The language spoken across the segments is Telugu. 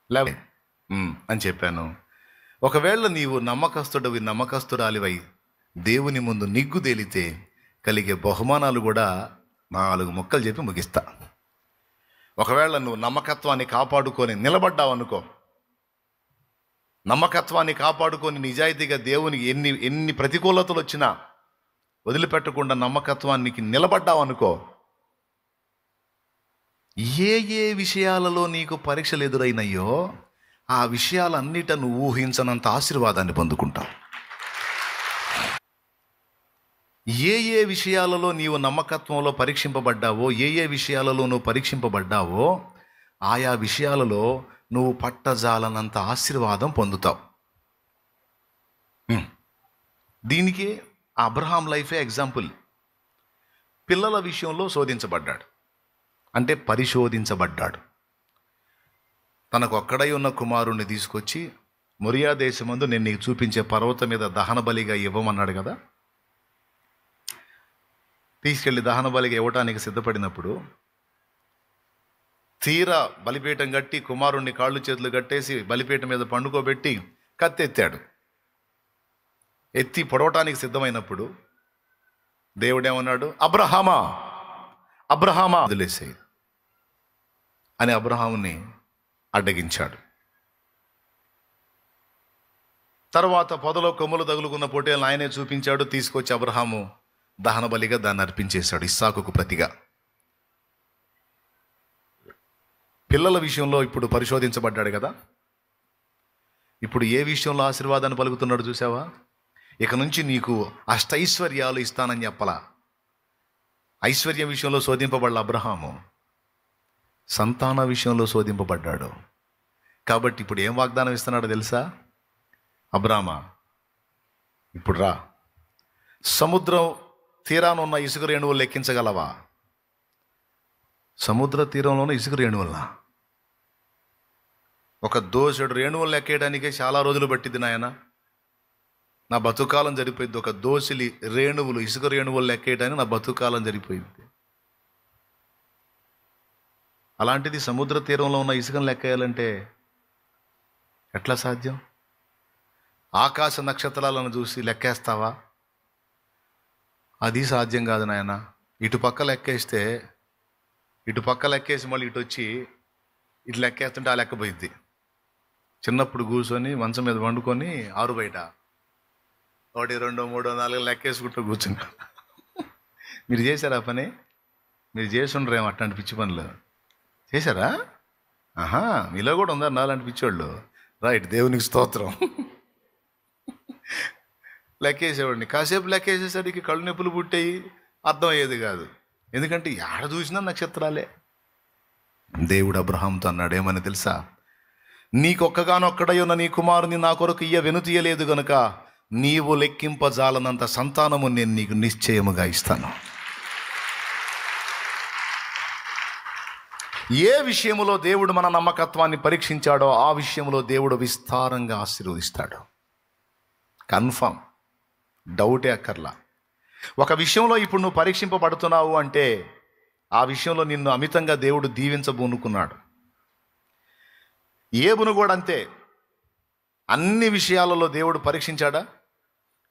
లేవే అని చెప్పాను. ఒకవేళ నీవు నమ్మకస్తురాలివై దేవుని ముందు నిగ్గు తేలితే కలిగే బహుమానాలు కూడా 4 ముక్కలు చెప్పి ముగిస్తా. ఒకవేళ నువ్వు నమ్మకత్వాన్ని కాపాడుకొని నిలబడ్డావనుకో, నమ్మకత్వాన్ని కాపాడుకొని నిజాయితీగా దేవునికి ఎన్ని ప్రతికూలతలు వచ్చినా వదిలిపెట్టకుండా నమ్మకత్వానికి నిలబడ్డావనుకో, ఏ ఏ విషయాలలో నీకు పరీక్షలు ఎదురైనాయో ఆ విషయాలన్నిట నువ్వు ఊహించనంత ఆశీర్వాదాన్ని పొందుకుంటావు. ఏ ఏ విషయాలలో నీవు నమ్మకత్వంలో పరీక్షింపబడ్డావో, ఏ ఏ విషయాలలో నువ్వు పరీక్షింపబడ్డావో ఆయా విషయాలలో నువ్వు పట్టజాలనంత ఆశీర్వాదం పొందుతావు. దీనికి అబ్రహాం లైఫే ఎగ్జాంపుల్. పిల్లల విషయంలో శోధించబడ్డాడు, అంటే పరిశోధించబడ్డాడు. తనకు ఒక్కడై ఉన్న కుమారుణ్ణి తీసుకొచ్చి మొరియా దేశమందు నేను నీకు చూపించే పర్వతం మీద దహన బలిగా ఇవ్వమన్నాడు కదా. తీసుకెళ్ళి దహన బలిగా ఇవ్వటానికి సిద్ధపడినప్పుడు తీరా బలిపీఠం కట్టి కుమారుణ్ణి కాళ్ళు చేతులు కట్టేసి బలిపీఠం మీద పండుకోబెట్టి కత్తెత్తాడు. ఎత్తి పొడవటానికి సిద్ధమైనప్పుడు దేవుడేమన్నాడు, అబ్రహామా అబ్రహామా వదిలేసేయి అని అబ్రహాముని అడ్డగించాడు. తర్వాత పొదలో కొమ్ములు తగులుకున్న పొట్టేలను ఆయనే చూపించాడు. తీసుకొచ్చి అబ్రహాము దహన బలిగా దాన్ని అర్పించేశాడు ఇస్సాకుకు ప్రతిగా. పిల్లల విషయంలో ఇప్పుడు పరిశోధించబడ్డాడు కదా. ఇప్పుడు ఏ విషయంలో ఆశీర్వాదాన్ని పలుకుతున్నాడు చూసావా? ఇక నుంచి నీకు అష్టైశ్వర్యాలు ఇస్తానని చెప్పలా. ఐశ్వర్యం విషయంలో శోధింపబడ్డ అబ్రహాము సంతాన విషయంలో శోధింపబడ్డాడు. కాబట్టి ఇప్పుడు ఏం వాగ్దానం ఇస్తున్నాడో తెలుసా? అబ్రామా, ఇప్పుడు రా, సముద్రం తీరాన ఉన్న ఇసుక రేణువులు లెక్కించగలవా? సముద్ర తీరంలో ఉన్న ఇసుక రేణువుల ఒక దోసెడు రేణువులు లెక్కేయడానికే చాలా రోజులు పట్టింది నాయన. నా బతుకాలం జరిపోయింది. ఒక దోసిలి రేణువులు, ఇసుక రేణువులు లెక్కేయడానికి నా బతుకాలం జరిపోయింది. అలాంటిది సముద్ర తీరంలో ఉన్న ఇసుకను లెక్కేయాలంటే ఎట్లా సాధ్యం? ఆకాశ నక్షత్రాలను చూసి లెక్కేస్తావా? అది సాధ్యం కాదు నాయన. ఇటుపక్క లెక్కేసి మళ్ళీ ఇటు వచ్చి ఇటు లెక్కేస్తుంటే ఆ లెక్క పోయింది. చిన్నప్పుడు కూర్చొని మంచం మీద వండుకొని ఆరు బయట 1 2 3 4 లెక్కేసుకుంటూ కూర్చున్నా. మీరు చేశారా పని? మీరు చేసి ఉండరేమో అట్లాంటి పిచ్చి పనులు చేశారా? మీలో కూడా ఉందా నాలాంటి పిచ్చోళ్ళు? రైట్, దేవునికి స్తోత్రం. లెక్కేసేవాడిని. కాసేపు లెక్కేసేసరికి కళ్ళు నొప్పులు పుట్టాయి, అర్థమయ్యేది కాదు. ఎందుకంటే ఎక్కడ చూసినా నక్షత్రాలే. దేవుడు అబ్రహాంతో అన్నాడు ఏమని తెలుసా? నీకొక్కగానొక్కడై ఉన్న నీ కుమారుని నా కొరకు వెనుతీయలేదు గనుక నీవు లెక్కింపజాలనంత సంతానము నేను నీకు నిశ్చయముగా ఇస్తాను. ఏ విషయములో దేవుడు మన నమ్మకత్వాన్ని పరీక్షించాడో ఆ విషయంలో దేవుడు విస్తారంగా ఆశీర్వదిస్తాడు. కన్ఫర్మ్, డౌటే అక్కర్లా. ఒక విషయంలో ఇప్పుడు నువ్వు పరీక్షింపబడుతున్నావు అంటే ఆ విషయంలో నిన్ను అమితంగా దేవుడు దీవించబూనుకున్నాడు. ఏబును కూడా అంతే. అన్ని విషయాలలో దేవుడు పరీక్షించాడా?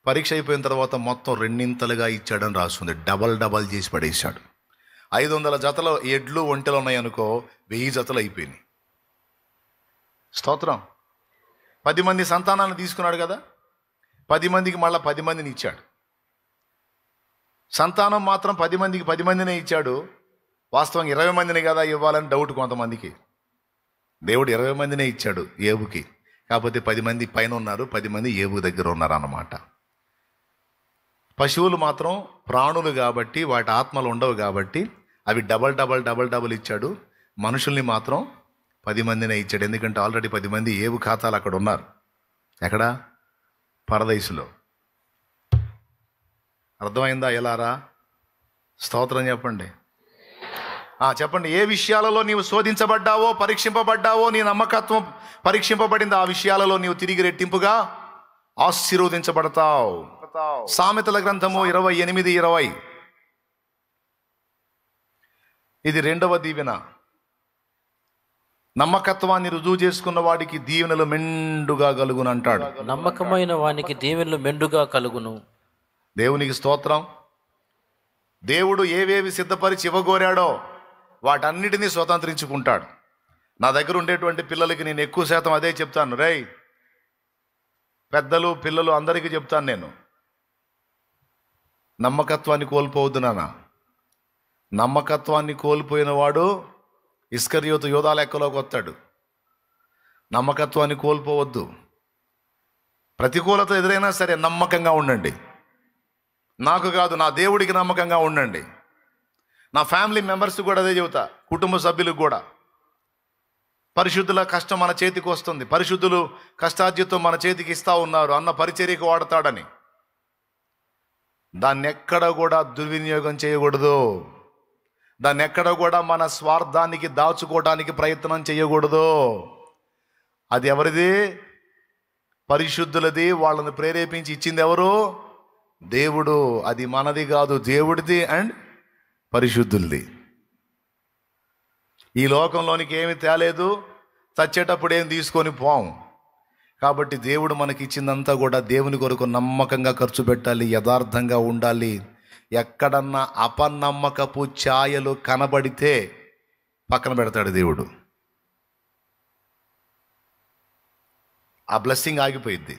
పరీక్ష అయిపోయిన తర్వాత మొత్తం 2 ఇచ్చాడని రాస్తుంది. డబల్ చేసి పడేశాడు. 500 జతల ఎడ్లు ఒంటెలు ఉన్నాయనుకో, 1000 జతలు అయిపోయినాయి. స్తోత్రం. 10 మంది సంతానాన్ని తీసుకున్నాడు కదా, 10 మందికి మళ్ళీ 10 మందిని ఇచ్చాడు. సంతానం మాత్రం 10 మందికి 10 మందినే ఇచ్చాడు. వాస్తవం 20 మందిని కదా ఇవ్వాలని డౌట్ కొంతమందికి. దేవుడు 20 మందినే ఇచ్చాడు ఏబుకి. కాకపోతే 10 మంది పైన ఉన్నారు, 10 మంది ఏబు దగ్గర ఉన్నారు అన్నమాట. పశువులు మాత్రం ప్రాణులు కాబట్టి వాటి ఆత్మలు ఉండవు కాబట్టి అవి డబల్ ఇచ్చాడు. మనుషుల్ని మాత్రం 10 మందినే ఇచ్చాడు. ఎందుకంటే ఆల్రెడీ 10 మంది ఏబు ఖాతాలు అక్కడ ఉన్నారు. ఎక్కడ? పరదైసులో. అర్థమైందా? ఎలారా? స్తోత్రం చెప్పండి. చెప్పండి. ఏ విషయాలలో నీవు శోధించబడ్డావో, పరీక్షింపబడ్డావో, నీ నమ్మకత్వం పరీక్షింపబడింది, ఆ విషయాలలో నీవు తిరిగి రెట్టింపుగా ఆశీర్వదించబడతావు. సామెతల గ్రంథము 28:20. ఇది 2వ దీవెన. నమ్మకత్వాన్ని రుజువు చేసుకున్న వాడికి దీవెనలు మెండుగా కలుగును అంటాడు. నమ్మకమైన వానికి దీవెనలు మెండుగా కలుగును. దేవునికి స్తోత్రం. దేవుడు ఏవేవి సిద్ధపరిచి ఇవ్వగోరాడో వాటన్నిటినీ స్వతంత్రించుకుంటాడు. నా దగ్గర ఉండేటువంటి పిల్లలకి నేను ఎక్కువ శాతం అదే చెప్తాను. రేయ్, పెద్దలు పిల్లలు అందరికీ చెప్తాను, నేను నమ్మకత్వాన్ని కోల్పోవద్దు నాన్న. నమ్మకత్వాన్ని కోల్పోయిన వాడు ఇస్కరియోతు యోధా లెక్కలోకి వస్తాడు. నమ్మకత్వాన్ని కోల్పోవద్దు. ప్రతికూలత ఎదురైనా సరే నమ్మకంగా ఉండండి. నాకు కాదు, నా దేవుడికి నమ్మకంగా ఉండండి. నా ఫ్యామిలీ మెంబర్స్ కూడా అదే చెబుతా, కుటుంబ సభ్యులకు కూడా. పరిశుద్ధుల కష్టం మన చేతికి వస్తుంది, పరిశుద్ధులు కష్టార్జితం మన చేతికి ఇస్తా ఉన్నారు అన్న పరిచర్యకు వాడతాడని. దాన్ని ఎక్కడ కూడా దుర్వినియోగం చేయకూడదు. దాన్ని ఎక్కడ కూడా మన స్వార్థానికి దాచుకోవడానికి ప్రయత్నం చేయకూడదు. అది ఎవరిది? పరిశుద్ధులది. వాళ్ళని ప్రేరేపించి ఇచ్చింది ఎవరు? దేవుడు. అది మనది కాదు, దేవుడిది అండ్ పరిశుద్ధులది. ఈ లోకంలోనికి ఏమి తేలేదు, చచ్చేటప్పుడు ఏం తీసుకొని పోం. కాబట్టి దేవుడు మనకి ఇచ్చిందంతా కూడా దేవుని కొరకు నమ్మకంగా ఖర్చు పెట్టాలి, యథార్థంగా ఉండాలి. ఎక్కడన్నా అపనమ్మకపు ఛాయలు కనబడితే పక్కన పెడతాడు దేవుడు. ఆ బ్లెస్సింగ్ ఆగిపోయింది.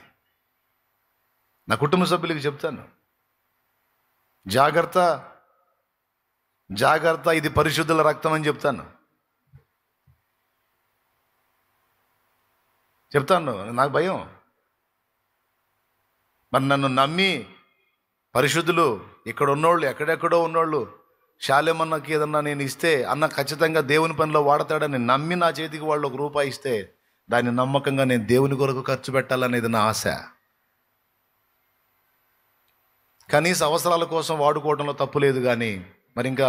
నా కుటుంబ సభ్యులకి చెప్తాను, జాగ్రత్త జాగ్రత్త, ఇది పరిశుద్ధుల రక్తం అని చెప్తాను. నాకు భయం. మరి నన్ను నమ్మి పరిశుద్ధులు ఇక్కడ ఉన్నోళ్ళు, ఎక్కడెక్కడో ఉన్నోళ్ళు, శాలేమన్నకి ఏదన్నా నేను ఇస్తే అన్న ఖచ్చితంగా దేవుని పనిలో వాడతాడని నమ్మి నా చేతికి వాళ్ళు ₹1 ఇస్తే దాన్ని నమ్మకంగా నేను దేవుని కొరకు ఖర్చు పెట్టాలనేది నా ఆశ. కనీస అవసరాల కోసం వాడుకోవడంలో తప్పు లేదు. కానీ మరి ఇంకా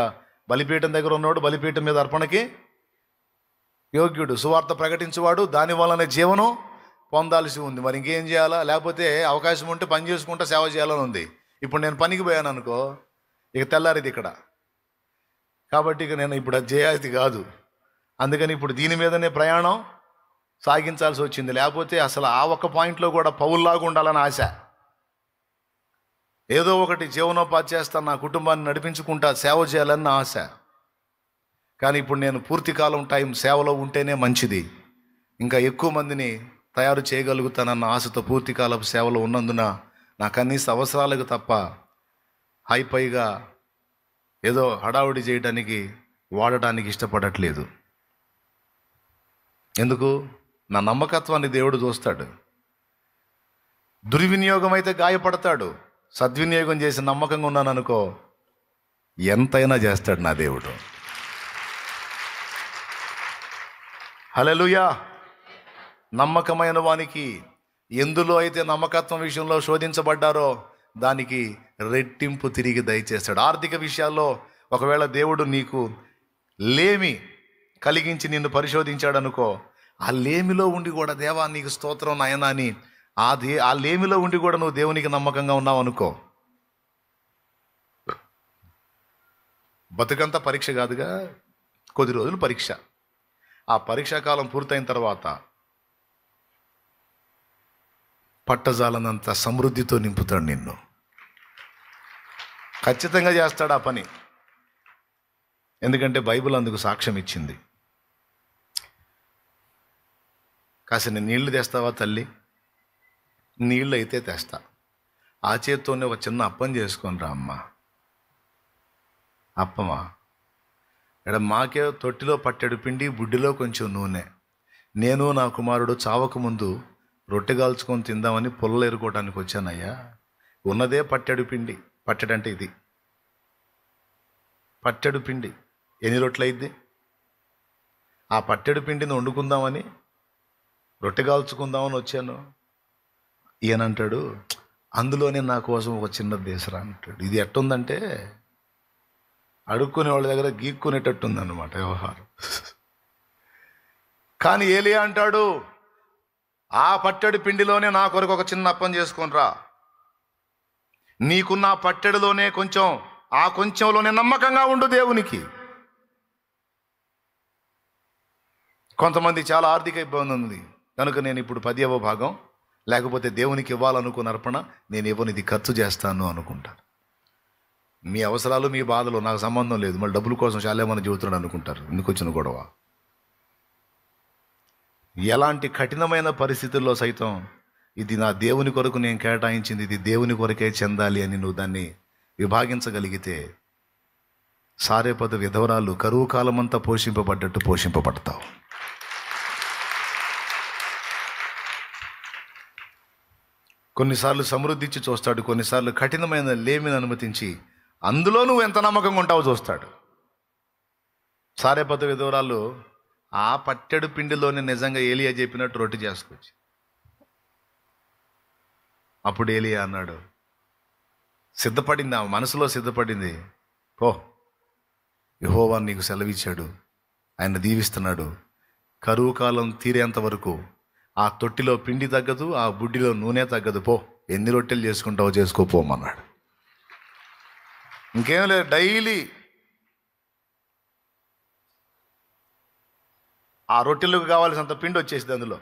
బలిపీఠం దగ్గర ఉన్నవాడు బలిపీఠం మీద అర్పణకి యోగ్యుడు, సువార్త ప్రకటించేవాడు దాని వల్లనే జీవనం పొందాల్సి ఉంది. మరి ఇంకేం చేయాలా? లేకపోతే అవకాశం ఉంటే పని చేసుకుంటా సేవ చేయాలని ఉంది. ఇప్పుడు నేను పనికి పోయాను అనుకో, ఇక తెల్లారిది ఇక్కడ. కాబట్టి ఇక నేను ఇప్పుడు అది చేయాల్సి కాదు. అందుకని ఇప్పుడు దీని మీదనే ప్రయాణం సాగించాల్సి వచ్చింది. లేకపోతే అసలు ఆ ఒక్క పాయింట్లో కూడా పౌల్లాగా ఉండాలని ఆశ. ఏదో ఒకటి జీవనోపాధి చేస్తాను, నా కుటుంబాన్ని నడిపించుకుంటా, సేవ చేయాలని నా ఆశ. కానీ ఇప్పుడు నేను పూర్తి కాలం టైం సేవలో ఉంటేనే మంచిది, ఇంకా ఎక్కువ మందిని తయారు చేయగలుగుతానన్న ఆశతో పూర్తి కాలపు సేవలో ఉన్నందున నా కనీస అవసరాలకు తప్ప హైపైగా ఏదో హడావుడి చేయడానికి వాడటానికి ఇష్టపడట్లేదు. ఎందుకు? నా నమ్మకత్వాన్ని దేవుడు చూస్తాడు. దుర్వినియోగం అయితే గాయపడతాడు. సద్వినియోగం చేసి నమ్మకంగా ఉన్నాను అనుకో, ఎంతైనా చేస్తాడు నా దేవుడు. హల్లెలూయా. నమ్మకమైన వానికి ఎందులో అయితే నమ్మకత్వం విషయంలో శోధించబడ్డారో దానికి రెట్టింపు తిరిగి దయచేస్తాడు. ఆర్థిక విషయాల్లో ఒకవేళ దేవుడు నీకు లేమి కలిగించి నిన్ను పరిశోధించాడు అనుకో, ఆ లేమిలో ఉండి కూడా దేవా నీకు స్తోత్రం నాయనా అని ఆ లేమిలో ఉండి కూడా నువ్వు దేవునికి నమ్మకంగా ఉన్నావు అనుకో, బతుకంతా పరీక్ష కాదుగా, కొద్ది రోజులు పరీక్ష. ఆ పరీక్షా కాలం పూర్తయిన తర్వాత పట్టజాలనంత సమృద్ధితో నింపుతాడు నిన్ను. ఖచ్చితంగా చేస్తాడు ఆ పని. ఎందుకంటే బైబిల్ అందుకు సాక్ష్యం ఇచ్చింది. కాసిన నీళ్లు తెస్తావా తల్లి? నీళ్ళు అయితే తెస్తా. ఆ చేత్తోనే ఒక చిన్న అప్పం చేసుకొని రా అమ్మ. అప్పమా? ఇక్కడ మాకే తొట్టిలో పట్టెడు పిండి, బుడ్డిలో కొంచెం నూనె. నేను నా కుమారుడు చావక ముందు రొట్టె కాల్చుకొని తిందామని పొల్లలు ఏరుకోవడానికి వచ్చానయ్యా. ఉన్నదే పట్టెడు పిండి. పట్టెడంటే ఇది పట్టెడు పిండి. ఎన్ని రొట్టెలు అయింది? ఆ పట్టెడు పిండిని వండుకుందామని రొట్టె కాల్చుకుందామని వచ్చాను. ఈయనంటాడు, అందులోనే నా కోసం ఒక చిన్న దేశరా అంటాడు. ఇది ఎట్టుందంటే అడుక్కునే వాళ్ళ దగ్గర గీక్కునేటట్టుందన్నమాట వ్యవహారం. కానీ ఏలియా అంటాడు, ఆ పట్టెడు పిండిలోనే నా కొరకు ఒక చిన్న అప్పం చేసుకొని రా. నీకున్న పట్టెడులోనే కొంచెం, ఆ కొంచెంలోనే నమ్మకంగా ఉండు దేవునికి. కొంతమంది చాలా ఆర్థిక ఇబ్బంది ఉంది కనుక నేను ఇప్పుడు 10వ భాగం లేకపోతే దేవునికి ఇవ్వాలనుకున్న అర్పణ నేను ఇవ్వను, ఇది ఖర్చు చేస్తాను అనుకుంటారు. మీ అవసరాలు మీ బాధలు నాకు సంబంధం లేదు, మళ్ళీ డబ్బుల కోసం చాలామంది చెబుతున్నాడు అనుకుంటారు. ఎందుకు వచ్చిన గొడవ? ఎలాంటి కఠినమైన పరిస్థితుల్లో సైతం ఇది నా దేవుని కొరకు నేను కేటాయించింది, ఇది దేవుని కొరకే చెందాలి అని నువ్వు దాన్ని విభాగించగలిగితే సారేపద విధవరాలు కరువు కాలమంతా పోషింపబడ్డట్టు పోషింపబడతావు. కొన్నిసార్లు సమృద్ధి ఇచ్చి చూస్తాడు, కొన్నిసార్లు కఠినమైన లేమిని అనుమతించి అందులో నువ్వు ఎంత నమ్మకంగా ఉంటావో చూస్తాడు. సారేపద విధవరాలు ఆ పట్టెడు పిండిలోనే నిజంగా ఏలియా చెప్పినట్టు రొట్టె చేసుకోవచ్చు. అప్పుడు ఏలియా అన్నాడు, సిద్ధపడింది, ఆ మనసులో సిద్ధపడింది, పో యెహోవా నీకు సెలవిచ్చాడు, ఆయన దీవిస్తున్నాడు, కరువు కాలం తీరేంత వరకు ఆ తొట్టిలో పిండి తగ్గదు, ఆ బుడ్డిలో నూనె తగ్గదు, పో ఎన్ని రొట్టెలు చేసుకుంటావో చేసుకోపోమన్నాడు. ఇంకేం లేదు, డైలీ ఆ రొట్టెలకు కావాల్సినంత పిండి వచ్చేసింది, అందులో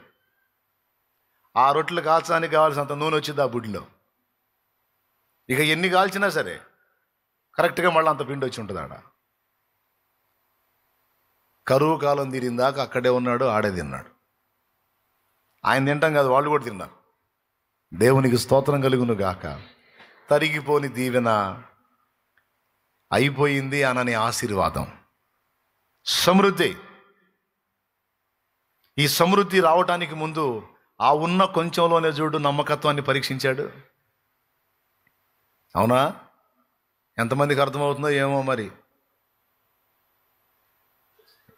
ఆ రొట్టెలు కాల్చడానికి కావాల్సినంత నూనె వచ్చింది ఆ బుడ్డిలో. ఇక ఎన్ని కాల్చినా సరే కరెక్ట్గా మళ్ళీ అంత పిండి వచ్చి ఉంటుంది ఆడ. కరువు కాలం తీరిందాక అక్కడే ఉన్నాడు, ఆడే తిన్నాడు. ఆయన తింటాం కాదు, వాళ్ళు కూడా తిన్నారు. దేవునికి స్తోత్రం కలుగును గాక. తరిగిపోని దీవెన అయిపోయింది అనని ఆశీర్వాదం, సమృద్ధి. ఈ సమృద్ధి రావటానికి ముందు ఆ ఉన్న కొంచెంలోనే చూడు నమ్మకత్వాన్ని పరీక్షించాడు. అవునా? ఎంతమందికి అర్థమవుతుందో ఏమో మరి.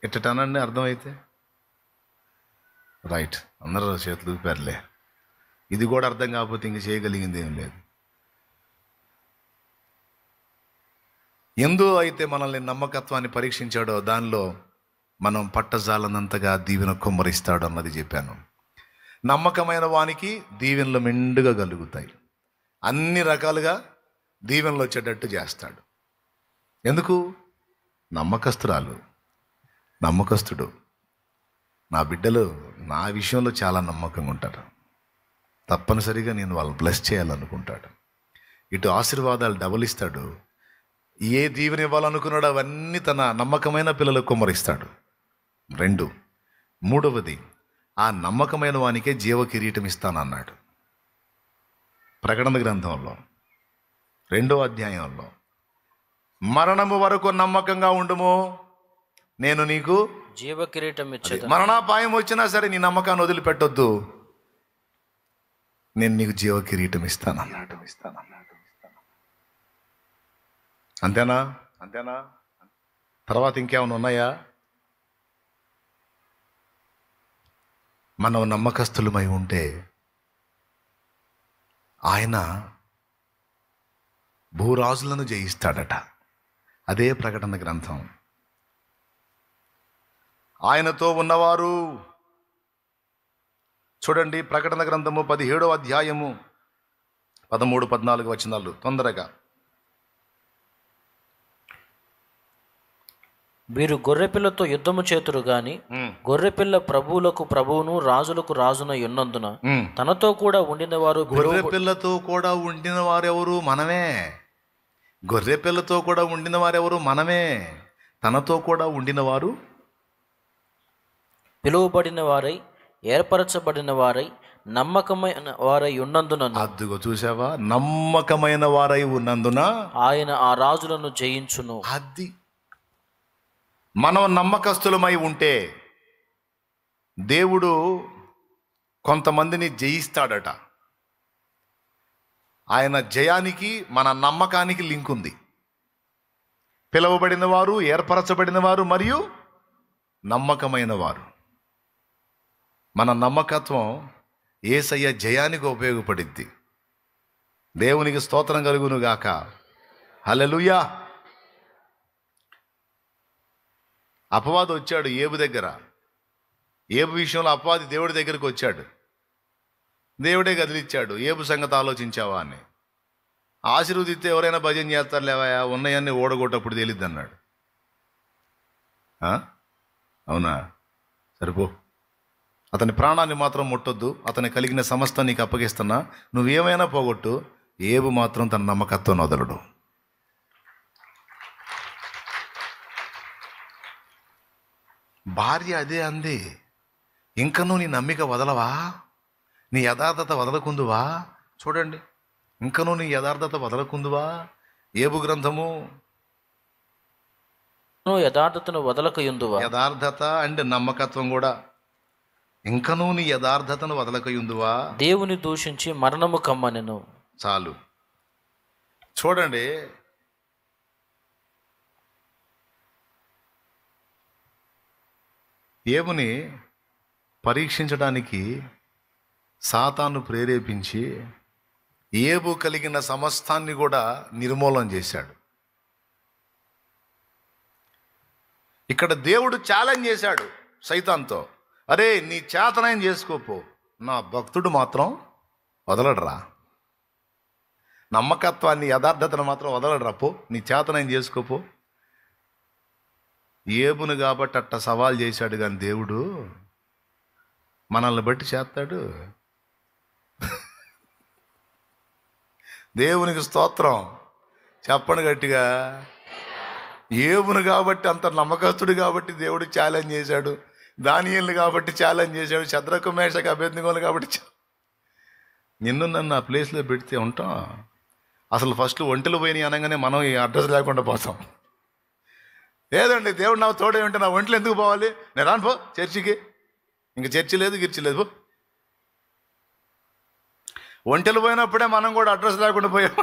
ఎట్టటానండి అర్థమైతే రైట్, అందరూ చేతులు పెరలే. ఇది కూడా అర్థం కాకపోతే ఇంక చేయగలిగింది ఏం లేదు. ఎందు అయితే మనల్ని నమ్మకత్వాన్ని పరీక్షించాడో దానిలో మనం పట్టజాలనంతగా దీవెన కుమ్మరిస్తాడు అన్నది చెప్పాను. నమ్మకమైన వానికి దీవెనలు మెండుగా కలుగుతాయి, అన్ని రకాలుగా దీవెనలు వచ్చేటట్టు చేస్తాడు. ఎందుకు? నమ్మకస్తుడు. నా బిడ్డలు నా విషయంలో చాలా నమ్మకంగా ఉంటారు, తప్పనిసరిగా నేను వాళ్ళని బ్లెస్ చేయాలనుకుంటాడు. ఇటు ఆశీర్వాదాలు డబల్ ఇస్తాడు, ఏ దీవెన ఇవ్వాలనుకున్నాడో అవన్నీ తన నమ్మకమైన పిల్లలకు కుమ్మరిస్తాడు. 2, 3వది, ఆ నమ్మకమైన వానికే జీవ కిరీటం ఇస్తానన్నాడు. ప్రకటన గ్రంథంలో 2వ అధ్యాయంలో, మరణము వరకు నమ్మకంగా ఉండుము, నేను నీకు జీవ కిరీటం ఇచ్చేది. మరణాపాయం వచ్చినా సరే నీ నమ్మకాన్ని వదిలిపెట్టొద్దు, నేను నీకు జీవ కిరీటం ఇస్తానన్నాడు. అంతేనా? తర్వాత ఇంకేమైనా ఉన్నాయా? మనం నమ్మకస్తులమై ఉంటే ఆయన భూరాజులను జయిస్తాడట. అదే ప్రకటన గ్రంథం. ఆయనతో ఉన్నవారు చూడండి, ప్రకటన గ్రంథము 17వ అధ్యాయము 13, 14 వచనాలు తొందరగా. వీరు గొర్రెపిల్లతో యుద్ధము చేతురు గాని గొర్రెపిల్ల ప్రభువులకు ప్రభువును రాజులకు రాజున ఉన్నందున తనతో కూడా ఉండిన వారు. గొర్రెపిల్లతో కూడా ఉండిన వారెవరు? మనమే. గొర్రెపిల్లతో కూడా ఉండిన వారెవరు? మనమే. తనతో కూడా ఉండిన వారు, పిలువబడిన వారై, ఏర్పరచబడిన వారై, నమ్మకమైన వారై ఉన్నందున. అద్దుగో చూసావా? నమ్మకమైన వారై ఉన్నందున ఆయన ఆ రాజులను జయించును. అది మనం నమ్మకస్తులమై ఉంటే దేవుడు కొంతమందిని జయిస్తాడట. ఆయన జయానికి మన నమ్మకానికి లింక్ ఉంది. పిలువబడిన వారు, ఏర్పరచబడిన వారు మరియు నమ్మకమైన వారు. మన నమ్మకత్వం యేసయ్య జయానికి ఉపయోగపడిద్ది. దేవునికి స్తోత్రం కలుగును గాక. హల్లెలూయా. అపవాది వచ్చాడు ఏబు దగ్గర. ఏబు విషయంలో అపవాది దేవుడి దగ్గరికి వచ్చాడు. దేవుడే కదిలిచ్చాడు. ఏబు సంగతి ఆలోచించావా అని. ఆశీర్వదిస్తే ఎవరైనా భజన చేస్తారు, లేవా ఉన్నాయన్నీ ఓడగొట్టప్పుడు తేలిద్ది అన్నాడు. అవునా? సరిపో, అతని ప్రాణాన్ని మాత్రం ముట్టొద్దు, అతని కలిగిన సమస్త నీకు అప్పగిస్తున్నా, నువ్వేమైనా పోగొట్టు, ఏబు మాత్రం తన నమ్మకత్వం వదలడు. భార్య అదే అంది, ఇంకనూ నీ నమ్మిక వదలవా, నీ యథార్థత వదలకుందువా. చూడండి, ఇంకనూ నీ యథార్థత వదలకుందువా. ఏబు గ్రంథము, యథార్థతను వదలకయుందువా. యథార్థత అండ్ నమ్మకత్వం కూడా. ఇంకనూ నీ యథార్థతను వదలకయుందువా. దేవుని దూషించి మరణము కమ్మనెను. చాలు. చూడండి, ఏబుని పరీక్షించడానికి సాతాను ప్రేరేపించి ఏబు కలిగిన సమస్తాన్ని కూడా నిర్మూలన చేశాడు. ఇక్కడ దేవుడు ఛాలెంజ్ చేశాడు సైతాన్తో, అరే నీ చేతనైన చేసుకోపో, నా భక్తుడు మాత్రం వదలడరా, నమ్మకత్వాన్ని యథార్థతను మాత్రం వదలడరా, పో నీ చేతనైన చేసుకోపో. ఏబును కాబట్టి అట్ట సవాల్ చేశాడు, కానీ దేవుడు మనల్ని బట్టి చేస్తాడు. దేవునికి స్తోత్రం చెప్పండి గట్టిగా. ఏబును కాబట్టి, అంత నమ్మకస్తుడు కాబట్టి దేవుడు ఛాలెంజ్ చేశాడు. దానియేలును కాబట్టి ఛాలెంజ్ చేశాడు. శద్రకు మేషకు అబేద్నెగోను కాబట్టి. నిన్ను నన్ను ఆ ప్లేస్లో పెడితే ఉంటాం. అసలు ఫస్ట్ ఒంటెలు పోయినాయి అనగానే మనం ఈ అడ్రస్ లేకుండా పోతాం. లేదండి, దేవుడు నాకు తోడే ఉంటే నా ఒంట్లో ఎందుకు పోవాలి, నేను రాను పో చర్చికి, ఇంక చర్చి లేదు గిర్చి లేదు పో. ఒంటెలు పోయినప్పుడే మనం కూడా అడ్రస్ లేకుండా పోయాం.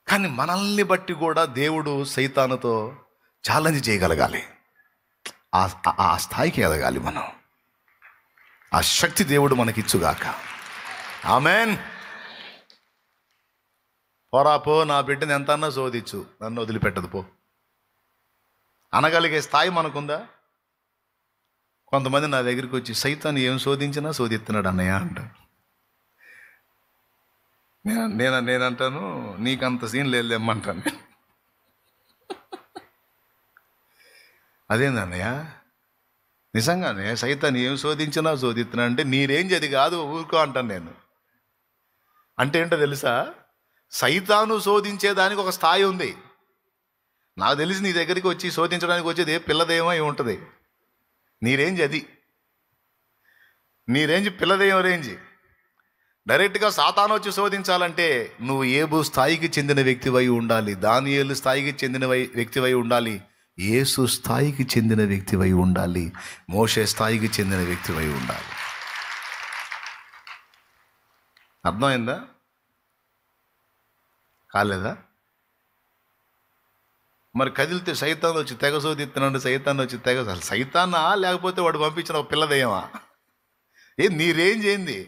కానీ మనల్ని బట్టి కూడా దేవుడు సైతానుతో ఛాలెంజ్ చేయగలగాలి. ఆ స్థాయికి ఎదగాలి మనం. ఆ శక్తి దేవుడు మనకిచ్చుగాక. ఆమెన్. పోరా పో, నా బిడ్డని ఎంత అన్నా శోధించు, నన్ను వదిలిపెట్టదు పో అనగలిగే స్థాయి మనకుందా? కొంతమంది నా దగ్గరికి వచ్చి సైతాన్ని ఏం శోధించినా శోధిస్తున్నాడు అన్నయ్య అంట. నేనంటాను, నీకంత సీన్ లేదేమ్మంటాను. అదేందన్నయ్య, నిజంగానే సైతాన్ని ఏం శోధించినా శోధిస్తున్నా అంటే నీ రేంజ్ అది కాదు, ఊరుకో అంటాను నేను. అంటే ఏంటో తెలుసా, సైతాను శోధించేదానికి ఒక స్థాయి ఉంది. నాకు తెలిసి నీ దగ్గరికి వచ్చి శోధించడానికి వచ్చేది పిల్లదేమో అయి ఉంటుంది. నీ రేంజ్ అది, నీ రేంజ్ పిల్లదేమో రేంజ్. డైరెక్ట్గా సాతాను వచ్చి శోధించాలంటే నువ్వు ఏబు స్థాయికి చెందిన వ్యక్తివై ఉండాలి, దానియేలు స్థాయికి చెందిన వ్యక్తివై ఉండాలి, యేసు స్థాయికి చెందిన వ్యక్తివై ఉండాలి, మోషే స్థాయికి చెందిన వ్యక్తివై ఉండాలి. అర్థమైందా? కాలేదా? మరి కదిలితే సైతాన్ వచ్చి తెగ శోధిస్తున్నాడు, సైతాన్ వచ్చి తెగ, అసలు సైతానా లేకపోతే వాడు పంపించిన ఒక పిల్లదయ్యమా? నీ రేంజ్ ఏంది?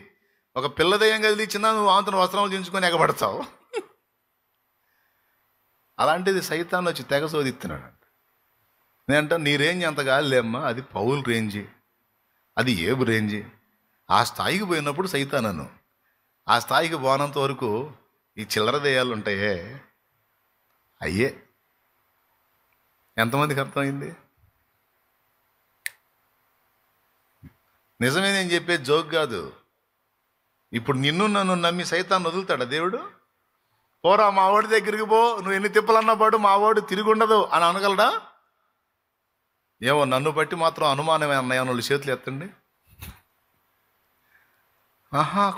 ఒక పిల్లదయ్యం కదిలిచ్చినా నువ్వు ఆంతను వస్త్రాలు దించుకొని ఎగబడతావు. అలాంటిది సైతాన్ వచ్చి తెగ శోధిస్తున్నాడు. నేనంటా నీ రేంజ్ అంత కాదులేమ్మా, అది పౌలు రేంజ్, అది ఏబు రేంజ్. ఆ స్థాయికి పోయినప్పుడు సైతానను, ఆ స్థాయికి పోనంత వరకు ఈ చిల్లర దేయాలు ఉంటాయే అయ్యే. ఎంతమందికి అర్థమైంది? నిజమే, నేను చెప్పేది జోక్ కాదు. ఇప్పుడు నిన్ను నన్ను నమ్మి సైతాన్ని వదులుతాడా దేవుడు? పోరా మా వాడి దగ్గరికి పో, నువ్వు ఎన్ని తిప్పలన్నా పాటు మా వాడు తిరిగి ఉండదు అని అనగలడా? ఏమో, నన్ను బట్టి మాత్రం అనుమానమే అన్నయ్య వాళ్ళు చేతులు ఎత్తండి.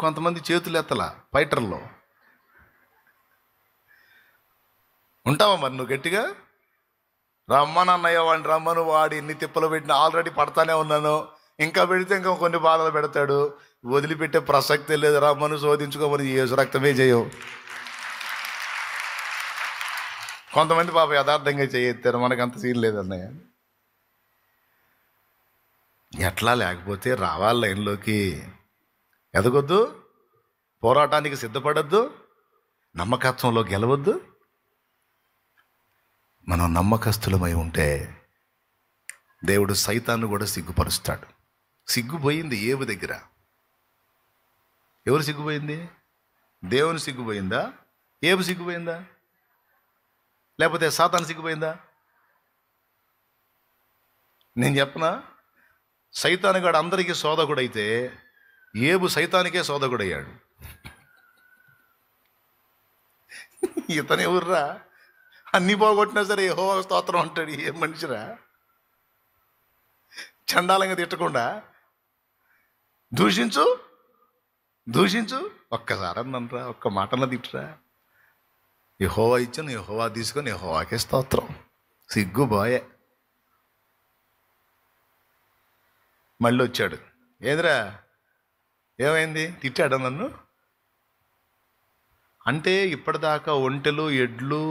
కొంతమంది చేతులు ఎత్తలా, ఫైటర్లో ఉంటావా మరి నువ్వు గట్టిగా? రమ్మనన్నయ్య వాడిని, రమ్మను, వాడి ఎన్ని తిప్పలు పెట్టినా ఆల్రెడీ పడతానే ఉన్నాను, ఇంకా పెడితే ఇంకా కొన్ని బాధలు పెడతాడు, వదిలిపెట్టే ప్రసక్తే లేదు, రమ్మను శోధించుకోమని యేసు రక్తమే చేయవు. కొంతమంది పాప యథార్థంగా చేయెత్తారు, మనకు అంత సీన్ లేదన్నయ్య. ఎట్లా లేకపోతే రావాలి లైన్లోకి, ఎదగొద్దు, పోరాటానికి సిద్ధపడద్దు, నమ్మకత్వంలో గెలవద్దు. మనం నమ్మకస్తులమై ఉంటే దేవుడు సైతాన్ని కూడా సిగ్గుపరుస్తాడు. సిగ్గుపోయింది ఏబు దగ్గర. ఎవరు సిగ్గుపోయింది? దేవుని సిగ్గుపోయిందా? ఏబు సిగ్గుపోయిందా? లేకపోతే సాతాను సిగ్గుపోయిందా? నేను చెప్పనా, సైతానుగాడు అందరికీ సోదకుడైతే ఏబు సైతానికే సోదకుడయ్యాడు. ఇతను ఎవర్రా, అన్ని పోగొట్టినా సరే యెహోవా స్తోత్రం అంటాడు. ఏం మనిషిరా, చండాలంగా తిట్టకుండా దూషించు దూషించు, ఒక్కసారి అన్నరా, ఒక్క మాటన తిట్టురా. యెహోవా ఇచ్చాను, యెహోవా తీసుకొని యెహోవాకే స్తోత్రం. సిగ్గు బాయే. మళ్ళీ వచ్చాడు. ఏదిరా, ఏమైంది, తిట్టాడా నన్ను అంటే? ఇప్పటిదాకా ఒంటెలు, ఎడ్లు,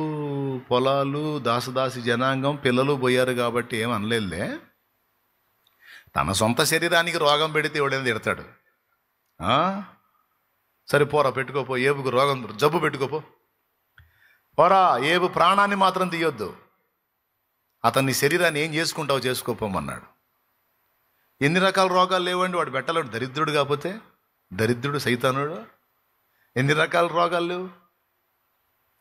పొలాలు, దాసదాసి జనాంగం, పిల్లలు పోయారు కాబట్టి ఏం అనలేదులే. తన సొంత శరీరానికి రోగం పెడితే ఎవడైనా తిడతాడు. సరే పోరా, పెట్టుకోపో, ఏబుకు రోగం జబ్బు పెట్టుకోపో, పోరా, ఏబు ప్రాణాన్ని మాత్రం తీయొద్దు, అతన్ని శరీరాన్ని ఏం చేసుకుంటావు చేసుకోపోమన్నాడు. ఎన్ని రకాల రోగాలు లేవండి, వాడు పెట్టలేడు. దరిద్రుడు కాకపోతే దరిద్రుడు, సైతానుడు. ఎన్ని రకాల రోగాలు లేవు.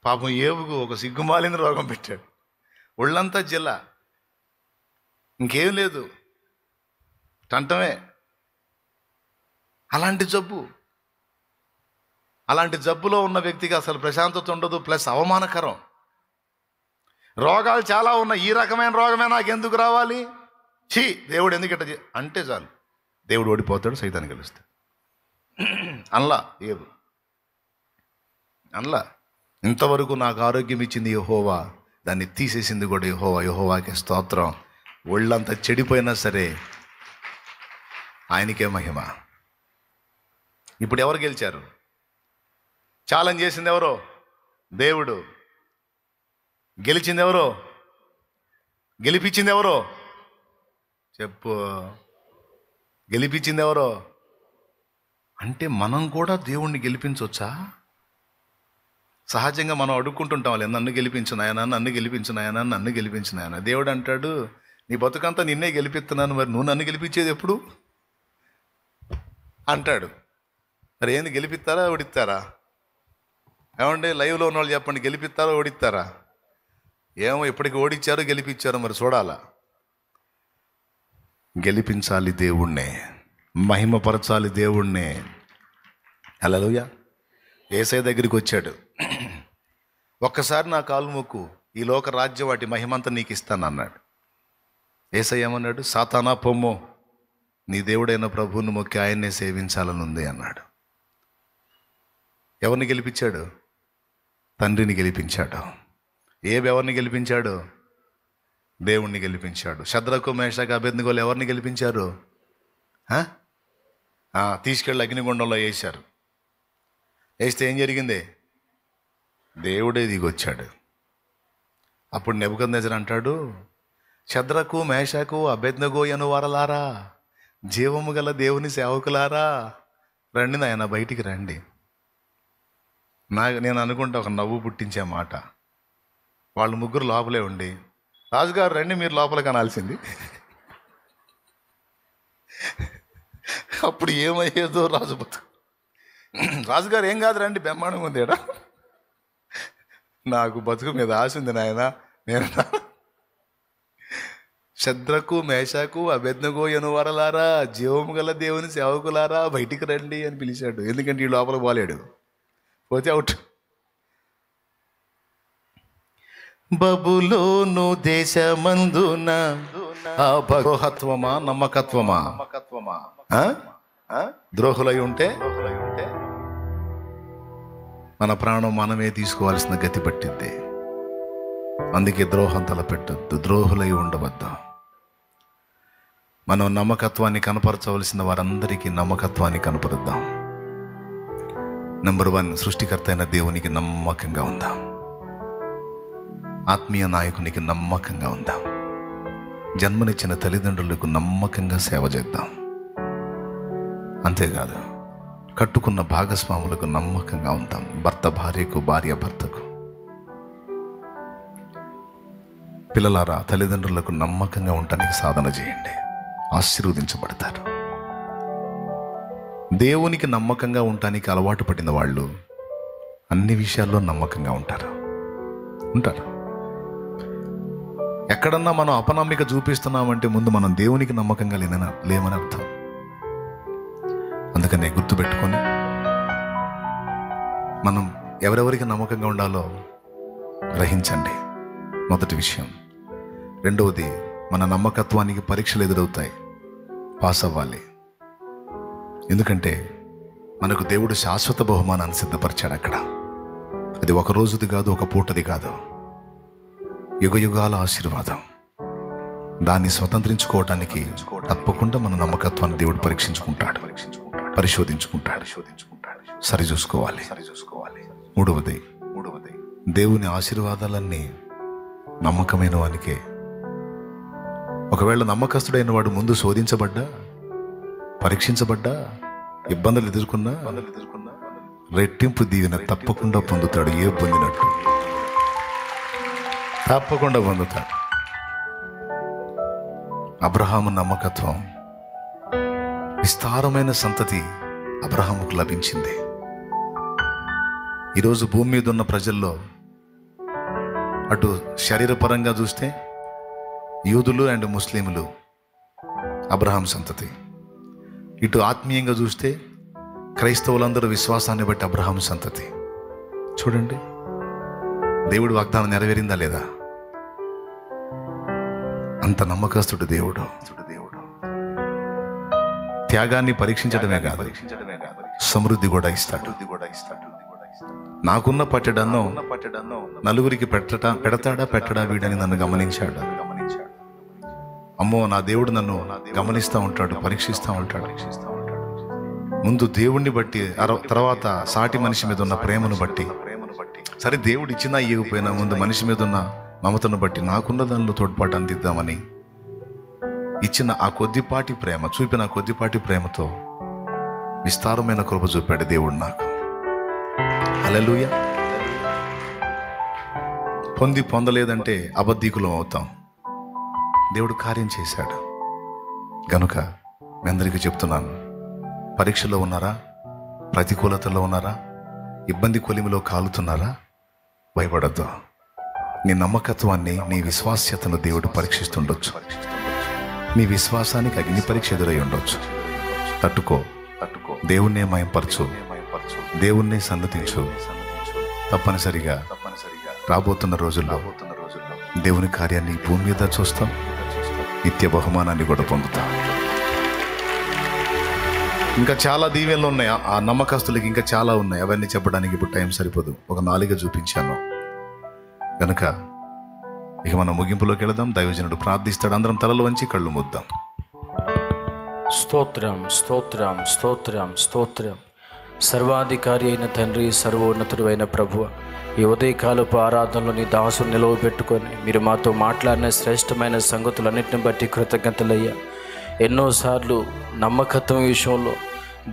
పాపం ఏబుకు ఒక సిగ్గుమాలిన రోగం పెట్టాడు, ఒళ్ళంతా జిల్లా, ఇంకేం లేదు, టంటమే. అలాంటి జబ్బులో ఉన్న వ్యక్తికి అసలు ప్రశాంతత ఉండదు, ప్లస్ అవమానకరం. రోగాలు చాలా ఉన్నాయి, ఈ రకమైన రోగమే నాకు ఎందుకు రావాలి, ఛీ దేవుడు ఎందుకు ఇట్ట అంటే చాలు, దేవుడు ఓడిపోతాడు, సైతాన్ని గెలుస్తాడు. అనలా ఏబు, అనలా. ఇంతవరకు నాకు ఆరోగ్యం ఇచ్చింది యెహోవా, దాన్ని తీసేసింది కూడా యెహోవా, యెహోవాకే స్తోత్రం. ఒళ్ళంతా చెడిపోయినా సరే ఆయనకే మహిమ. ఇప్పుడు ఎవరు గెలిచారు? ఛాలెంజ్ చేసింది ఎవరో? దేవుడు. గెలిచింది ఎవరో? గెలిపించింది ఎవరో? చెప్పు, గెలిపించింది ఎవరో? అంటే మనం కూడా దేవుణ్ణి గెలిపించవచ్చా? సహజంగా మనం అడుక్కుంటుంటాం, వాళ్ళు నన్ను గెలిపించు నాయనా, నన్ను గెలిపించు నాయనా, నన్ను గెలిపించు నాయనా. దేవుడు అంటాడు, నీ బతుకంతా నిన్నే గెలిపిస్తున్నాను, మరి నువ్వు నన్ను గెలిపించేది ఎప్పుడు అంటాడు. మరి ఏంది, గెలిపిస్తారా ఓడిస్తారా? ఏమండి, లైవ్లో ఉన్న వాళ్ళు చెప్పండి, గెలిపిస్తారా ఓడిస్తారా? ఏమో, ఇప్పటికి ఓడిచ్చారో గెలిపించారో మరి చూడాలా. గెలిపించాలి దేవుణ్ణే, మహిమపరచాలి దేవుణ్ణే. హల్లెలూయా. యేసయ్య దగ్గరికి వచ్చాడు, ఒక్కసారి నా కాలు మొక్కు, ఈ లోక రాజ్యం వాటి మహిమంతా నీకు ఇస్తాను అన్నాడు. యేసయ్య ఏమన్నాడు? సాతానా పొమ్మో, నీ దేవుడైన ప్రభువును మొక్కి ఆయన్నే సేవించాలని ఉంది అన్నాడు. ఎవరిని గెలిపించాడు? తండ్రిని గెలిపించాడు. ఎవరిని గెలిపించాడు? దేవుణ్ణి గెలిపించాడు. షద్రకు, మేషకు, అబేద్నెగోలు ఎవరిని గెలిపించారు? తీసుకెళ్ళి అగ్నిగుండంలో వేశారు. వేస్తే ఏం జరిగింది? దేవుడే దిగొచ్చాడు. అప్పుడు నెబుకద్నెజరు అంటాడు, షద్రకు, మేషకు, అబేద్నెగో అను వారలారా, జీవము గల దేవుని సేవకులారా, రండి నాయన, బయటికి రండి. నేను అనుకుంటా ఒక నవ్వు పుట్టించే మాట. వాళ్ళు ముగ్గురు లోపలే ఉండి, రాజుగారు రండి, మీరు లోపల కనాల్సింది. అప్పుడు ఏమయ్యేదో రాజు బతుకు. రాజుగారు ఏం కాదు రండి, బ్రహ్మాండంగా ఉంది ఏడా, నాకు బతుకు మీద ఆశ ఉంది నాయన, నేను షద్రకు, మేషకు, అబేద్నెగో అను వారలారా, జీవము గల దేవుని సేవకులారా, బయటికి రండి అని పిలిచాడు. ఎందుకంటే ఈ లోపల పోలేడు, పోతే అవుట్. బబులోను దేశమందున ద్రోహత్వమా నమ్మకత్వమా? ద్రోహులై ఉంటే మన ప్రాణం మనమే తీసుకోవాల్సిన గతి పట్టింది. అందుకే ద్రోహం తలపెట్టొద్దు, ద్రోహులై ఉండవద్దు. మనం నమ్మకత్వాన్ని కనపరచవలసిన వారందరికీ నమ్మకత్వాన్ని కనపరుద్దాం. నెంబర్ 1, సృష్టికర్త అయిన దేవునికి నమ్మకంగా ఉందాం. ఆత్మీయ నాయకునికి నమ్మకంగా ఉందాం. జన్మనిచ్చిన తల్లిదండ్రులకు నమ్మకంగా సేవ చేద్దాం. అంతేకాదు, కట్టుకున్న భాగస్వాములకు నమ్మకంగా ఉంటాం. భర్త భార్యకు, భార్య భర్తకు. పిల్లలారా, తల్లిదండ్రులకు నమ్మకంగా ఉండటానికి సాధన చేయండి, ఆశీర్వదించబడతారు. దేవునికి నమ్మకంగా ఉండటానికి అలవాటు పడిన వాళ్ళు అన్ని విషయాల్లో నమ్మకంగా ఉంటారు. ఎక్కడన్నా మనం అపనమ్మిక చూపిస్తున్నామంటే ముందు మనం దేవునికి నమ్మకంగా లేమని అర్థం. అందుకనే గుర్తుపెట్టుకొని మనం ఎవరెవరికి నమ్మకంగా ఉండాలో గ్రహించండి. మొదటి విషయం. రెండవది, మన నమ్మకత్వానికి పరీక్షలు ఎదురవుతాయి, పాస్ అవ్వాలి. ఎందుకంటే మనకు దేవుడు శాశ్వత బహుమానాన్ని సిద్ధపరిచాడు అక్కడ. అది ఒక రోజుది కాదు, ఒక పూటది కాదు, యుగయుగాల ఆశీర్వాదం. దాన్ని స్వతంత్రించుకోవటానికి తప్పకుండా మన నమ్మకత్వాన్ని దేవుడు పరీక్షించుకుంటాడు, పరిశోధించుకుంటాడు, సరిచూసుకోవాలి. మూడవది, దేవుని ఆశీర్వాదాలన్నీ నమ్మకమైన వానికే. ఒకవేళ నమ్మకస్తుడైన వాడు ముందు శోధించబడ్డా, పరీక్షించబడ్డా, ఇబ్బందులు ఎదుర్కొన్నా రెట్టింపు దీవెన తప్పకుండా పొందుతాడు. ఏ పొందినట్టు తప్పకుండా పొందుతాడు. అబ్రహాము నమ్మకత్వం, విస్తారమైన సంతతి అబ్రహాముకు లభించింది. ఈరోజు భూమి మీద ఉన్న ప్రజల్లో అటు శరీరపరంగా చూస్తే యూదులు అండ్ ముస్లింలు అబ్రహాం సంతతి, ఇటు ఆత్మీయంగా చూస్తే క్రైస్తవులందరూ విశ్వాసాన్ని బట్టి అబ్రహాం సంతతి. చూడండి, దేవుడు వాగ్దానం నెరవేరిందా లేదా? అంత నమ్మకస్తుడు దేవుడు. త్యాగాన్ని పరీక్షించడమే కాదు, సమృద్ధి కూడా ఇస్తాడు. నాకున్న పట్టెడన్నో నలుగురికి పెడతాడా వీడని నన్ను గమనించాడు. అమ్మో, నా దేవుడు నన్ను గమనిస్తూ ఉంటాడు, పరీక్షిస్తూ ఉంటాడు. ముందు దేవుణ్ణి బట్టి, తర్వాత సాటి మనిషి మీద ఉన్న ప్రేమను బట్టి. సరే, దేవుడు ఇచ్చినా ఇవ్వకపోయినా ముందు మనిషి మీద ఉన్న మమతను బట్టి నాకున్న దానిలో తోడ్పాటు అందిద్దామని ఇచ్చిన ఆ కొద్దిపాటి ప్రేమ, చూపిన ఆ కొద్దిపాటి ప్రేమతో విస్తారమైన కృప చూపాడు దేవుడు నాకు. హల్లెలూయా. పొందలేదంటే అబద్ధీకులం అవుతాం. దేవుడు కార్యం చేశాడు గనుక మీ అందరికీ చెప్తున్నాను, పరీక్షలో ఉన్నారా, ప్రతికూలతలో ఉన్నారా, ఇబ్బంది కొలిమిలో కాలుతున్నారా, భయపడద్దు. నీ నమ్మకత్వాన్ని, నీ విశ్వాస్యతను దేవుడు పరీక్షిస్తుండొచ్చు. నీ విశ్వాసానికి అగ్ని పరీక్ష ఎదురై ఉండొచ్చు. తట్టుకో, దేవుణ్ణే మయంపరచు, దేవుణ్ణే సన్నతించు. తప్పనిసరిగా రాబోతున్న రోజుల్లో దేవుని కార్యాన్ని భూమి మీద చూస్తాం, నిత్య బహుమానాన్ని కూడా పొందుతాం. ఇంకా చాలా దీవెనలు ఉన్నాయి ఆ నమ్మకస్తులకి, ఇంకా చాలా ఉన్నాయి. అవన్నీ చెప్పడానికి ఇప్పుడు టైం సరిపోదు. ఒక 4 చూపించాను కనుక ఇక మనం ముగింపులోకి వెళదాం. దైవజనుడు ప్రార్థిస్తాడు. అందరం తలలు వంచి కళ్ళు మూద్దాం. స్తోత్రం, స్తోత్రం, స్తోత్రం, స్తోత్రం. సర్వాధికారి అయిన తండ్రి, సర్వోన్నతుడు అయిన ప్రభువ, ఈ ఉదయకాలపు ఆరాధనలో నీ దాసును నిలవబెట్టుకొని మీరు మాతో మాట్లాడిన శ్రేష్టమైన సంగతులన్నింటిని బట్టి కృతజ్ఞతలయ్యా. ఎన్నోసార్లు నమ్మకత్వం విషయంలో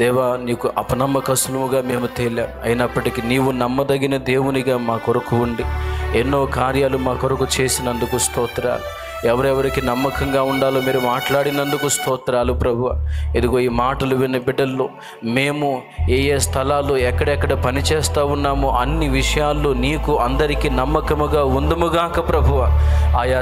దేవా నీకు అపనమ్మకస్తులుగా మేము తేలాం. అయినప్పటికీ నీవు నమ్మదగిన దేవునిగా మా కొరకు ఉండి ఎన్నో కార్యాలు మా కొరకు చేసినందుకు స్తోత్రాలు. ఎవరెవరికి నమ్మకంగా ఉండాలో మీరు మాట్లాడినందుకు స్తోత్రాలు ప్రభువా. ఇదిగో ఈ మాటలు విన్న బిడ్డల్లో మేము ఏ స్థలాల్లో ఎక్కడెక్కడ పనిచేస్తూ ఉన్నామో అన్ని విషయాల్లో నీకు అందరికీ నమ్మకముగా ఉందుముగాక ప్రభువా. ఆయా